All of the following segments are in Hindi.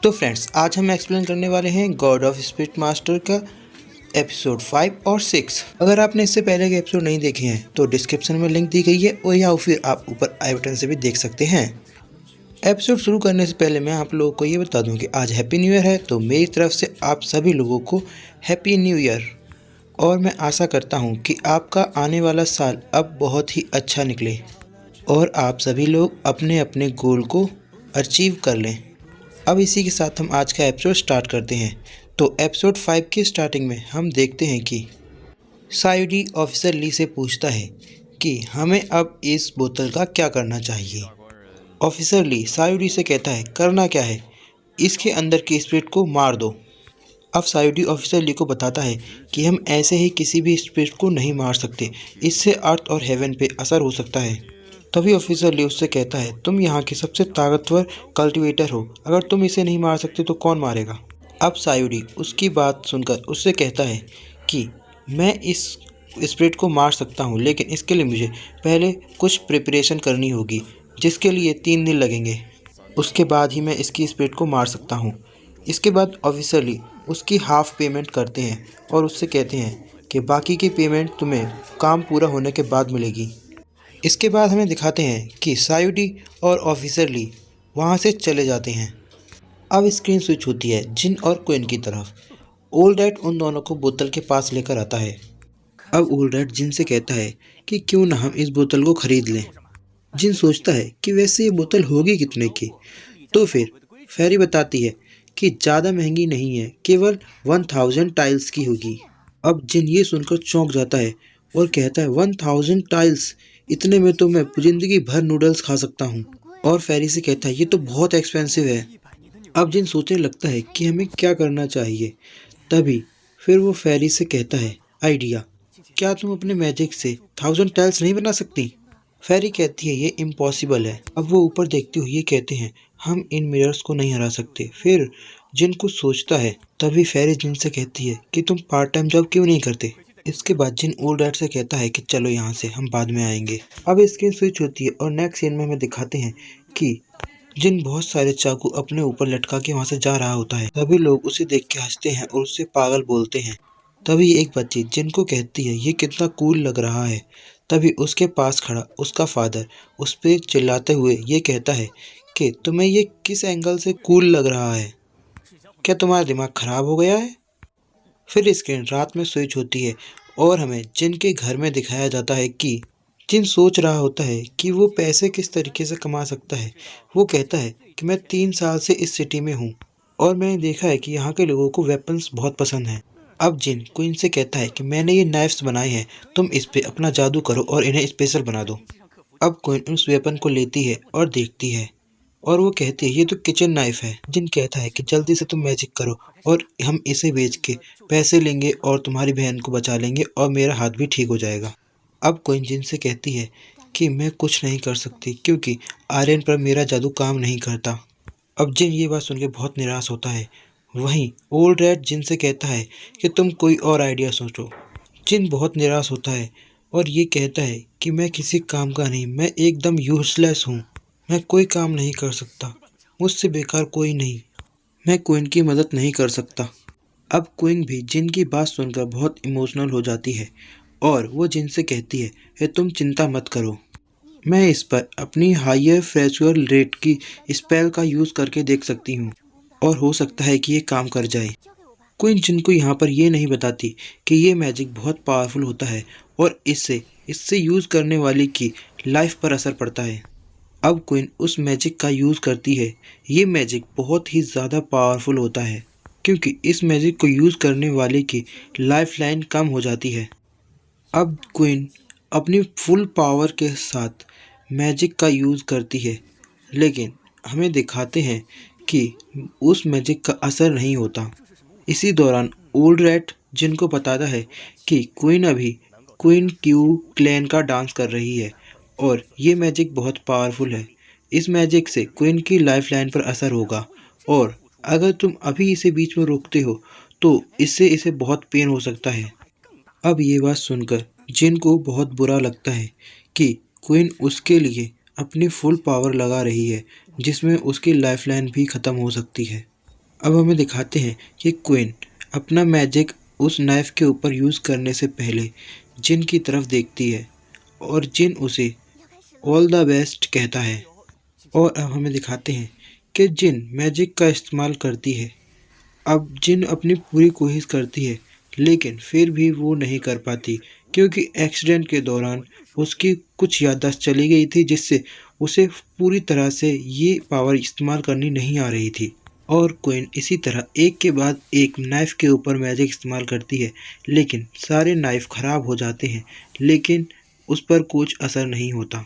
तो फ्रेंड्स, आज हम एक्सप्लेन करने वाले हैं गॉड ऑफ स्पिरिट मास्टर का एपिसोड 5 और 6। अगर आपने इससे पहले के एपिसोड नहीं देखे हैं तो डिस्क्रिप्शन में लिंक दी गई है और या फिर आप ऊपर आई बटन से भी देख सकते हैं। एपिसोड शुरू करने से पहले मैं आप लोगों को ये बता दूं कि आज हैप्पी न्यू ईयर है, तो मेरी तरफ से आप सभी लोगों को हैप्पी न्यू ईयर। और मैं आशा करता हूँ कि आपका आने वाला साल अब बहुत ही अच्छा निकले और आप सभी लोग अपने अपने गोल को अचीव कर लें। अब इसी के साथ हम आज का एपिसोड स्टार्ट करते हैं। तो एपिसोड 5 की स्टार्टिंग में हम देखते हैं कि सायुडी ऑफिसर ली से पूछता है कि हमें अब इस बोतल का क्या करना चाहिए। ऑफिसर ली सायुडी से कहता है, करना क्या है, इसके अंदर की स्पिरिट को मार दो। अब सायुडी ऑफिसर ली को बताता है कि हम ऐसे ही किसी भी स्पिरिट को नहीं मार सकते, इससे अर्थ और हेवन पे असर हो सकता है। तभी ऑफिसर ली उससे कहता है, तुम यहाँ के सबसे ताकतवर कल्टीवेटर हो, अगर तुम इसे नहीं मार सकते तो कौन मारेगा। अब सायुडी उसकी बात सुनकर उससे कहता है कि मैं इस स्पिरिट को मार सकता हूँ, लेकिन इसके लिए मुझे पहले कुछ प्रिपरेशन करनी होगी, जिसके लिए 3 दिन लगेंगे। उसके बाद ही मैं इसकी स्पिरिट को मार सकता हूँ। इसके बाद ऑफिसर ली उसकी हाफ पेमेंट करते हैं और उससे कहते हैं कि बाकी की पेमेंट तुम्हें काम पूरा होने के बाद मिलेगी। इसके बाद हमें दिखाते हैं कि सायुडी और ऑफिसर ली वहाँ से चले जाते हैं। अब स्क्रीन स्विच होती है जिन और क्वीन की तरफ। ओल्ड रैट उन दोनों को बोतल के पास लेकर आता है। अब ओल्ड रैट जिन से कहता है कि क्यों ना हम इस बोतल को खरीद लें। जिन सोचता है कि वैसे ये बोतल होगी कितने की, तो फिर फेरी बताती है कि ज़्यादा महंगी नहीं है, केवल 1000 टाइल्स की होगी। अब जिन ये सुनकर चौंक जाता है और कहता है 1000 टाइल्स, इतने में तो मैं ज़िंदगी भर नूडल्स खा सकता हूँ। और फेरी से कहता है ये तो बहुत एक्सपेंसिव है। अब जिन सोचने लगता है कि हमें क्या करना चाहिए, तभी फिर वो फेरी से कहता है, आइडिया, क्या तुम अपने मैजिक से 1000 टाइल्स नहीं बना सकती। फेरी कहती है ये इम्पॉसिबल है। अब वो ऊपर देखते हुए ये कहते हैं, हम इन मिरर्स को नहीं हरा सकते। फिर जिन कुछ सोचता है, तभी फेरी जिन से कहती है कि तुम पार्ट टाइम जॉब क्यों नहीं करते। इसके बाद जिन ओल्ड रैट से कहता है कि चलो यहाँ से, हम बाद में आएंगे। अब स्क्रीन स्विच होती है और नेक्स्ट सीन में हमें दिखाते हैं कि जिन बहुत सारे चाकू अपने ऊपर लटका के वहाँ से जा रहा होता है। सभी लोग उसे देख के हंसते हैं और उससे पागल बोलते हैं। तभी एक बच्ची जिनको कहती है ये कितना कूल लग रहा है। तभी उसके पास खड़ा उसका फादर उस पर चिल्लाते हुए ये कहता है कि तुम्हें ये किस एंगल से कूल लग रहा है, क्या तुम्हारा दिमाग खराब हो गया है। फिर स्क्रीन रात में स्विच होती है और हमें जिन के घर में दिखाया जाता है कि जिन सोच रहा होता है कि वो पैसे किस तरीके से कमा सकता है। वो कहता है कि मैं 3 साल से इस सिटी में हूँ और मैंने देखा है कि यहाँ के लोगों को वेपन्स बहुत पसंद हैं। अब जिन क्वीन से कहता है कि मैंने ये नाइफ्स बनाए हैं, तुम इस पे अपना जादू करो और इन्हें स्पेशल बना दो। अब क्वीन उस वेपन को लेती है और देखती है और वो कहती है ये तो किचन नाइफ है। जिन कहता है कि जल्दी से तुम मैजिक करो और हम इसे बेच के पैसे लेंगे और तुम्हारी बहन को बचा लेंगे और मेरा हाथ भी ठीक हो जाएगा। अब क्वीन जिन से कहती है कि मैं कुछ नहीं कर सकती क्योंकि आर्यन पर मेरा जादू काम नहीं करता। अब जिन ये बात सुन के बहुत निराश होता है। वहीं ओल्ड रैट जिन से कहता है कि तुम कोई और आइडिया सोचो। जिन बहुत निराश होता है और ये कहता है कि मैं किसी काम का नहीं, मैं एकदम यूजलेस हूँ, मैं कोई काम नहीं कर सकता, मुझसे बेकार कोई नहीं, मैं क्वीन की मदद नहीं कर सकता। अब क्वीन भी जिन की बात सुनकर बहुत इमोशनल हो जाती है और वो जिन से कहती है कि तुम चिंता मत करो, मैं इस पर अपनी हायर फ्रेक्चुअल रेट की स्पेल का यूज़ करके देख सकती हूँ और हो सकता है कि ये काम कर जाए। क्वीन जिनको यहाँ पर ये नहीं बताती कि ये मैजिक बहुत पावरफुल होता है और इससे इससे यूज़ करने वाले की लाइफ पर असर पड़ता है। अब क्वीन उस मैजिक का यूज़ करती है। ये मैजिक बहुत ही ज़्यादा पावरफुल होता है क्योंकि इस मैजिक को यूज़ करने वाले की लाइफ लाइन कम हो जाती है। अब क्वीन अपनी फुल पावर के साथ मैजिक का यूज़ करती है, लेकिन हमें दिखाते हैं कि उस मैजिक का असर नहीं होता। इसी दौरान ओल्ड रैट जिनको बताता है कि क्वीन अभी क्वीन क्यू क्लैन का डांस कर रही है और ये मैजिक बहुत पावरफुल है। इस मैजिक से क्वीन की लाइफ लाइन पर असर होगा और अगर तुम अभी इसे बीच में रोकते हो तो इससे इसे बहुत पेन हो सकता है। अब ये बात सुनकर जिन को बहुत बुरा लगता है कि क्वीन उसके लिए अपनी फुल पावर लगा रही है, जिसमें उसकी लाइफलाइन भी ख़त्म हो सकती है। अब हमें दिखाते हैं कि क्वीन अपना मैजिक उस नाइफ के ऊपर यूज़ करने से पहले जिन की तरफ देखती है और जिन उसे ऑल द बेस्ट कहता है। और अब हमें दिखाते हैं कि जिन मैजिक का इस्तेमाल करती है। अब जिन अपनी पूरी कोशिश करती है लेकिन फिर भी वो नहीं कर पाती क्योंकि एक्सीडेंट के दौरान उसकी कुछ याददाश्त चली गई थी जिससे उसे पूरी तरह से ये पावर इस्तेमाल करनी नहीं आ रही थी। और क्वीन इसी तरह एक के बाद एक नाइफ़ के ऊपर मैजिक इस्तेमाल करती है लेकिन सारे नाइफ़ ख़राब हो जाते हैं लेकिन उस पर कुछ असर नहीं होता।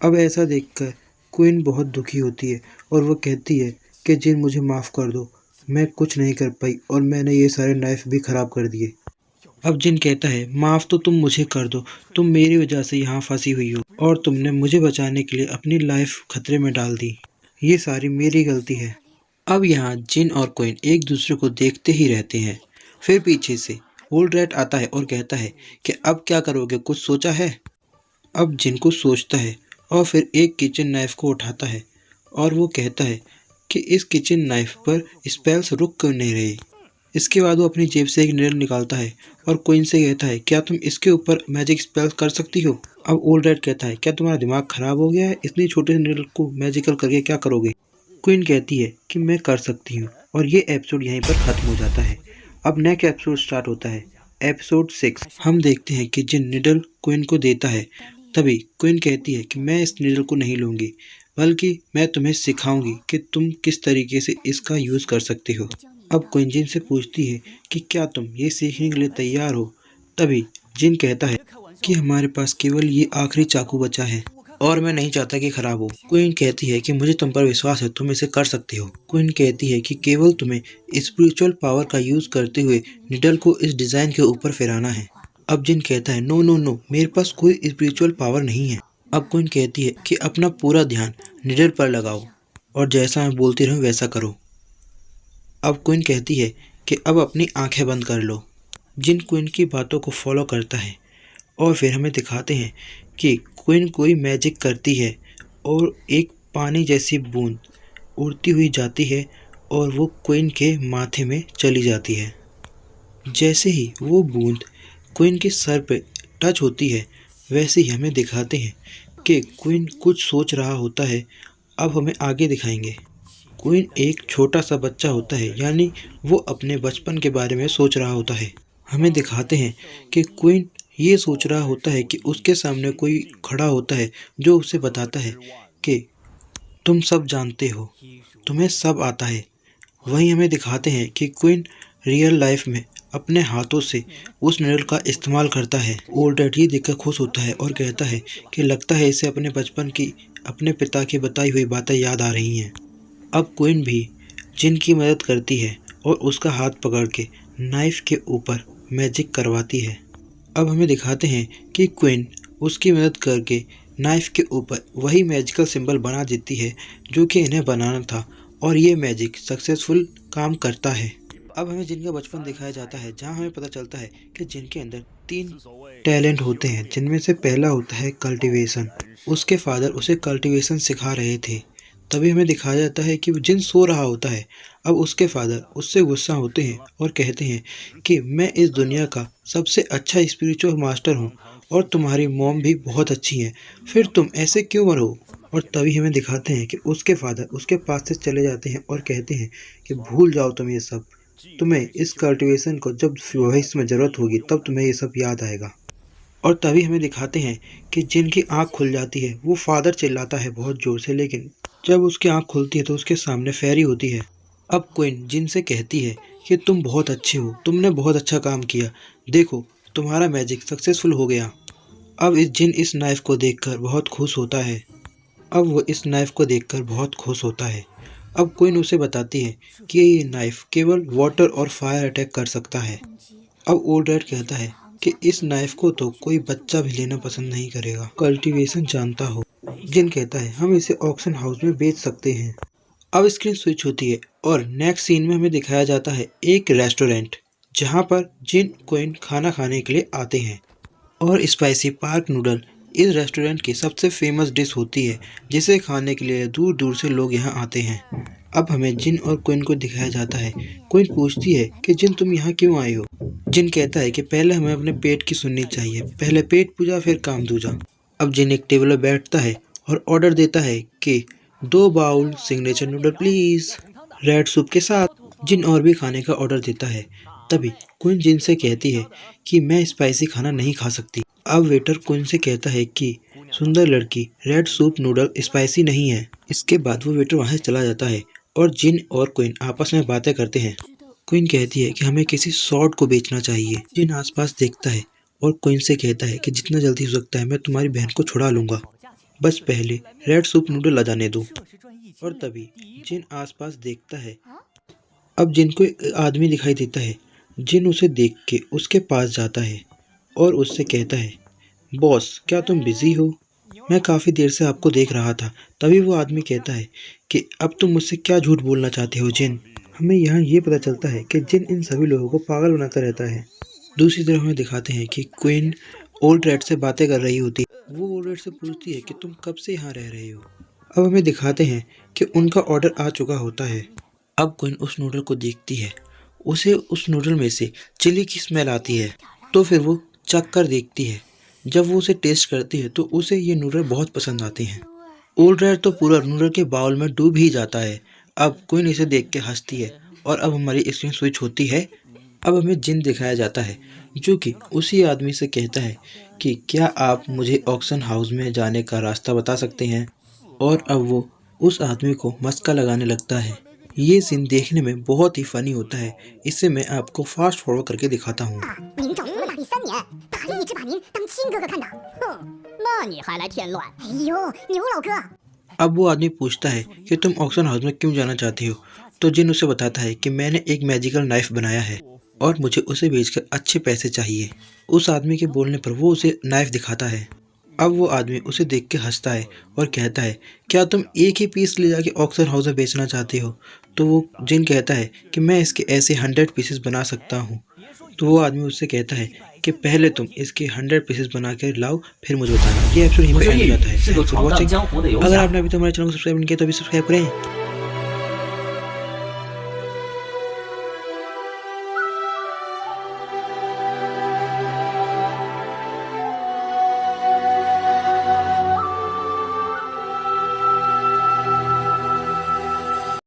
अब ऐसा देखकर क्वीन बहुत दुखी होती है और वो कहती है कि जिन मुझे माफ़ कर दो, मैं कुछ नहीं कर पाई और मैंने ये सारे नाइफ़ भी ख़राब कर दिए। अब जिन कहता है माफ़ तो तुम मुझे कर दो, तुम मेरी वजह से यहाँ फंसी हुई हो और तुमने मुझे बचाने के लिए अपनी लाइफ खतरे में डाल दी। ये सारी मेरी गलती है। अब यहाँ जिन और क्वीन एक दूसरे को देखते ही रहते हैं। फिर पीछे से ओल्ड रैट आता है और कहता है कि अब क्या करोगे, कुछ सोचा है? अब जिन कुछ सोचता है और फिर एक किचन नाइफ को उठाता है और वो कहता है कि इस किचन नाइफ पर स्पेल्स रुक क्यों नहीं रहे। इसके बाद वो अपनी जेब से एक निडल निकालता है और क्वीन से कहता है क्या तुम इसके ऊपर मैजिक स्पेल्स कर सकती हो? अब ओल्ड रैट कहता है क्या तुम्हारा दिमाग खराब हो गया है, इतनी छोटे से निडल को मैजिकल करके क्या करोगे? क्वीन कहती है कि मैं कर सकती हूँ और ये एपिसोड यहीं पर ख़त्म हो जाता है। अब नेक्स्ट एपिसोड स्टार्ट होता है, एपिसोड 6। हम देखते हैं कि जिन निडल क्वीन को देता है तभी क्वीन कहती है कि मैं इस निडल को नहीं लूँगी बल्कि मैं तुम्हें सिखाऊंगी कि तुम किस तरीके से इसका यूज़ कर सकते हो। अब क्वीन जिन से पूछती है कि क्या तुम ये सीखने के लिए तैयार हो? तभी जिन कहता है कि हमारे पास केवल ये आखिरी चाकू बचा है और मैं नहीं चाहता कि खराब हो। क्वीन कहती है कि मुझे तुम पर विश्वास है, तुम इसे कर सकते हो। क्वीन कहती है कि केवल तुम्हें स्पिरिचुअल पावर का यूज़ करते हुए निडल को इस डिज़ाइन के ऊपर फिराना है। अब जिन कहता है नो नो नो, मेरे पास कोई स्पिरिचुअल पावर नहीं है। अब क्वीन कहती है कि अपना पूरा ध्यान निडल पर लगाओ और जैसा मैं बोलती रहूँ वैसा करो। अब क्वीन कहती है कि अब अपनी आंखें बंद कर लो। जिन क्वीन की बातों को फॉलो करता है और फिर हमें दिखाते हैं कि क्वीन कोई मैजिक करती है और एक पानी जैसी बूंद उड़ती हुई जाती है और वो क्वीन के माथे में चली जाती है। जैसे ही वो बूंद क्वीन के सर पे टच होती है वैसे ही हमें दिखाते हैं कि क्वीन कुछ सोच रहा होता है। अब हमें आगे दिखाएंगे क्वीन एक छोटा सा बच्चा होता है, यानी वो अपने बचपन के बारे में सोच रहा होता है। हमें दिखाते हैं कि क्वीन ये सोच रहा होता है कि उसके सामने कोई खड़ा होता है जो उसे बताता है कि तुम सब जानते हो, तुम्हें सब आता है। वहीं हमें दिखाते हैं कि क्वीन रियल लाइफ में अपने हाथों से उस निडल का इस्तेमाल करता है। ओल्ड डैड ये देखकर खुश होता है और कहता है कि लगता है इसे अपने बचपन की अपने पिता की बताई हुई बातें याद आ रही हैं। अब क्वीन भी जिन की मदद करती है और उसका हाथ पकड़ के नाइफ के ऊपर मैजिक करवाती है। अब हमें दिखाते हैं कि क्वीन उसकी मदद करके नाइफ के ऊपर वही मैजिकल सिंबल बना देती है जो कि इन्हें बनाना था और ये मैजिक सक्सेसफुल काम करता है। अब हमें जिनका बचपन दिखाया जाता है जहां हमें पता चलता है कि जिनके अंदर 3 टैलेंट होते हैं जिनमें से पहला होता है कल्टीवेशन। उसके फादर उसे कल्टीवेशन सिखा रहे थे। तभी हमें दिखाया जाता है कि जिन सो रहा होता है। अब उसके फादर उससे गुस्सा होते हैं और कहते हैं कि मैं इस दुनिया का सबसे अच्छा स्पिरिचुअल मास्टर हूँ और तुम्हारी मॉम भी बहुत अच्छी है, फिर तुम ऐसे क्यों मरो? और तभी हमें दिखाते हैं कि उसके फादर उसके पास से चले जाते हैं और कहते हैं कि भूल जाओ तुम ये सब, तुम्हें इस कल्टीवेशन को जब भविष्य में ज़रूरत होगी तब तुम्हें ये सब याद आएगा। और तभी हमें दिखाते हैं कि जिनकी आँख खुल जाती है। वो फादर चिल्लाता है बहुत ज़ोर से, लेकिन जब उसकी आँख खुलती है तो उसके सामने फेरी होती है। अब क्वीन जिन से कहती है कि तुम बहुत अच्छे हो, तुमने बहुत अच्छा काम किया, देखो तुम्हारा मैजिक सक्सेसफुल हो गया। अब इस जिन इस नाइफ़ को देखकर बहुत खुश होता है। अब वो इस नाइफ़ को देखकर बहुत खुश होता है। अब क्वीन उसे बताती है कि ये नाइफ़ केवल वाटर और फायर अटैक कर सकता है। अब ओल्ड डैड कहता है कि इस नाइफ को तो कोई बच्चा भी लेना पसंद नहीं करेगा, कल्टीवेशन जानता हो। जिन कहता है हम इसे ऑक्शन हाउस में बेच सकते हैं। अब स्क्रीन स्विच होती है और नेक्स्ट सीन में हमें दिखाया जाता है एक रेस्टोरेंट जहां पर जिन क्वीन खाना खाने के लिए आते हैं और स्पाइसी पार्क नूडल इस रेस्टोरेंट की सबसे फेमस डिश होती है जिसे खाने के लिए दूर दूर से लोग यहाँ आते हैं। अब हमें जिन और क्विन को दिखाया जाता है। क्विन पूछती है कि जिन तुम यहाँ क्यों आए हो। जिन कहता है कि पहले हमें अपने पेट की सुननी चाहिए, पहले पेट पूजा फिर काम दूजा। अब जिन एक टेबल पर बैठता है और ऑर्डर देता है कि 2 bowl signature noodle please red soup के साथ। जिन और भी खाने का ऑर्डर देता है। तभी क्विन जिन से कहती है कि मैं स्पाइसी खाना नहीं खा सकती। अब वेटर क्विन से कहता है कि सुंदर लड़की, रेड सूप नूडल स्पाइसी नहीं है। इसके बाद वो वेटर वहाँ से चला जाता है और जिन और क्विन आपस में बातें करते हैं। क्विन कहती है कि हमें किसी शॉर्ट को बेचना चाहिए। जिन आसपास देखता है और क्विन से कहता है कि जितना जल्दी हो सकता है मैं तुम्हारी बहन को छुड़ा लूंगा, बस पहले रेड सूप नूडल ला जाने दो। और तभी जिन आसपास देखता है। अब जिन को एक आदमी दिखाई देता है। जिन उसे देख के उसके पास जाता है और उससे कहता है, बॉस क्या तुम बिजी हो? मैं काफ़ी देर से आपको देख रहा था। तभी वो आदमी कहता है कि अब तुम मुझसे क्या झूठ बोलना चाहते हो जिन। हमें यहाँ ये पता चलता है कि जिन इन सभी लोगों को पागल बनाता रहता है। दूसरी तरफ हमें दिखाते हैं कि क्वीन ओल्ड रेड से बातें कर रही होती है। वो ओल्ड रेड से पूछती है कि तुम कब से यहाँ रह रहे हो। अब हमें दिखाते हैं कि उनका ऑर्डर आ चुका होता है। अब क्वीन उस नूडल को देखती है। उसे उस नूडल में से चिली की स्मेल आती है। तो फिर वो चख कर देखती है। जब वो उसे टेस्ट करती है तो उसे ये नूडल बहुत पसंद आते हैं। ओल्ड रेड तो पूरा नूडल के बाउल में डूब ही जाता है। अब क्वीन इसे देख के हंसती है और अब हमारी स्क्रीन स्विच होती है। अब हमें जिन दिखाया जाता है जो कि उसी आदमी से कहता है कि क्या आप मुझे ऑक्शन हाउस में जाने का रास्ता बता सकते हैं। और अब वो उस आदमी को मस्का लगाने लगता है। ये सीन देखने में बहुत ही फनी होता है। इसे मैं आपको फास्ट फॉरवर्ड करके दिखाता हूँ। 您找服了大力3年，大力一直把您当亲哥哥看的。哼，那你还来添乱？哎呦，牛老哥！ अब वो आदमी पूछता है कि तुम ऑक्शन हाउस में क्यों जाना चाहती हो। तो जिन उसे बताता है कि मैंने एक मैजिकल नाइफ बनाया है और मुझे उसे बेचकर अच्छे पैसे चाहिए। उस आदमी के बोलने पर वो उसे नाइफ दिखाता है। अब वो आदमी उसे देख के हंसता है और कहता है, क्या तुम एक ही पीस ले जाके ऑक्शन हाउस में बेचना चाहती हो? तो वो जिन कहता है कि मैं इसके ऐसे 100 पीसेस बना सकता हूँ। तो वो आदमी उससे कहता है कि पहले तुम इसके 100 पीसेस बना कर लाओ, फिर मुझे बताना। ये एपिसोड यहीं पे एंड हो जाता है। Thanks for watching. अगर आपने अभी तक हमारे चैनल को सब्सक्राइब नहीं किया तो अभी सब्सक्राइब करें।